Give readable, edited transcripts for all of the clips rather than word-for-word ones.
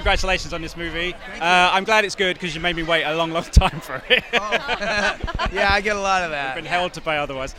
Congratulations on this movie. I'm glad it's good because you made me wait a long time for it. Yeah, I get a lot of that. I've been held to pay otherwise.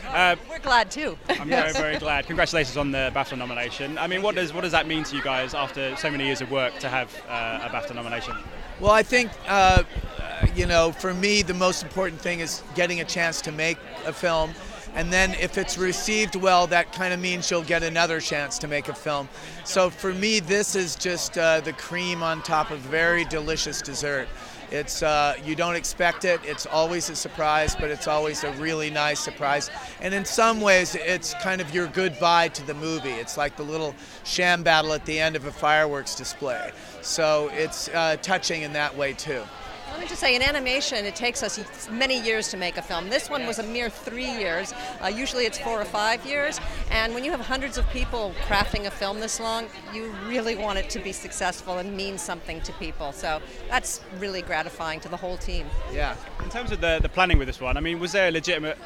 We're glad too. I'm very, very glad. Congratulations on the BAFTA nomination. I mean, what does that mean to you guys after so many years of work to have a BAFTA nomination? Well, I think, for me, the most important thing is getting a chance to make a film. And then if it's received well, that kind of means you'll get another chance to make a film. So for me, this is just the cream on top of very delicious dessert. It's you don't expect it. It's always a surprise, but it's always a really nice surprise. And in some ways, it's kind of your goodbye to the movie. It's like the little sham battle at the end of a fireworks display. So it's touching in that way, too. Let me just say, in animation, it takes us many years to make a film. This one was a mere 3 years. Usually it's 4 or 5 years. And when you have hundreds of people crafting a film this long, you really want it to be successful and mean something to people. So that's really gratifying to the whole team. Yeah. In terms of the planning with this one, I mean, was there a legitimate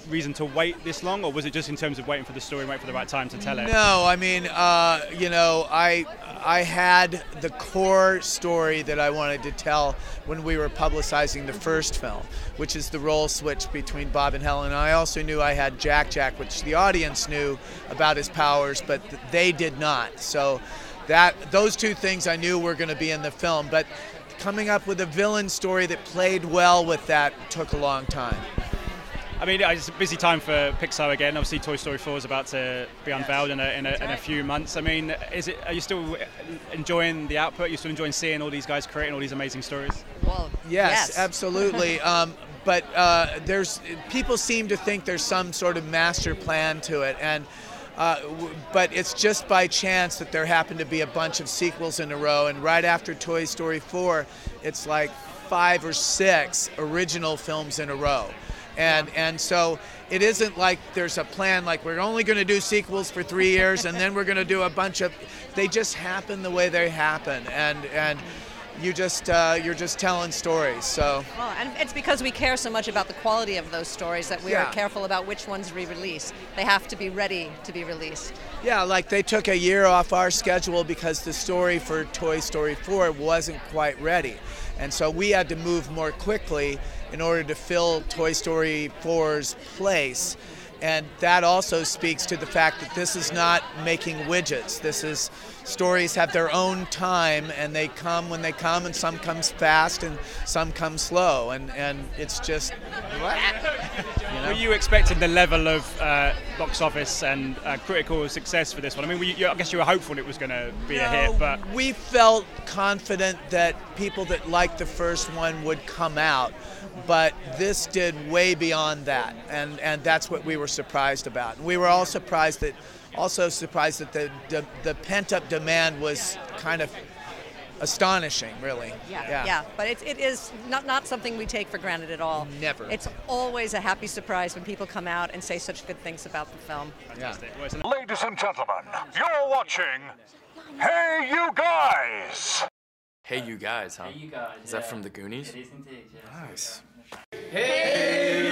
reason to wait this long, or was it just in terms of waiting for the story, waiting for the right time to tell it? No, I mean, I had the core story that I wanted to tell when we were publicizing the first film, which is the role switch between Bob and Helen. And I also knew I had Jack, which the audience knew about his powers, but they did not. So those two things I knew were going to be in the film. But coming up with a villain story that played well with that took a long time. I mean, it's a busy time for Pixar again. Obviously, Toy Story 4 is about to be unveiled in a few months. I mean, are you still enjoying the output? Are you still enjoying seeing all these guys creating all these amazing stories? Well, yes. Absolutely. But people seem to think there's some sort of master plan to it, and but it's just by chance that there happen to be a bunch of sequels in a row, and right after Toy Story 4, it's like 5 or 6 original films in a row. And so it isn't like there's a plan like we're only going to do sequels for 3 years and then we're going to do a bunch of. They just happen the way they happen, and you're just telling stories. So. Well, and it's because we care so much about the quality of those stories that we are careful about which ones we release. They have to be ready to be released. Yeah, like they took a year off our schedule because the story for Toy Story 4 wasn't quite ready. And so we had to move more quickly in order to fill Toy Story 4's place. And that also speaks to the fact that this is not making widgets. This is stories have their own time, and they come when they come, and some comes fast and some come slow, and it's just what? Were you expecting the level of box office and critical success for this one? I mean, I guess you were hopeful it was going to be a hit, but we felt confident that people that liked the first one would come out. But this did way beyond that, and that's what we were surprised about. And we were all surprised that the pent-up demand was kind of astonishing, really. Yeah. But it is not something we take for granted at all. Never. It's always a happy surprise when people come out and say such good things about the film. Fantastic. Yeah. Ladies and gentlemen, you're watching Hey You Guys! Hey You Guys, huh? Hey You Guys. Is that from the Goonies? It is indeed, yeah. Nice. Hey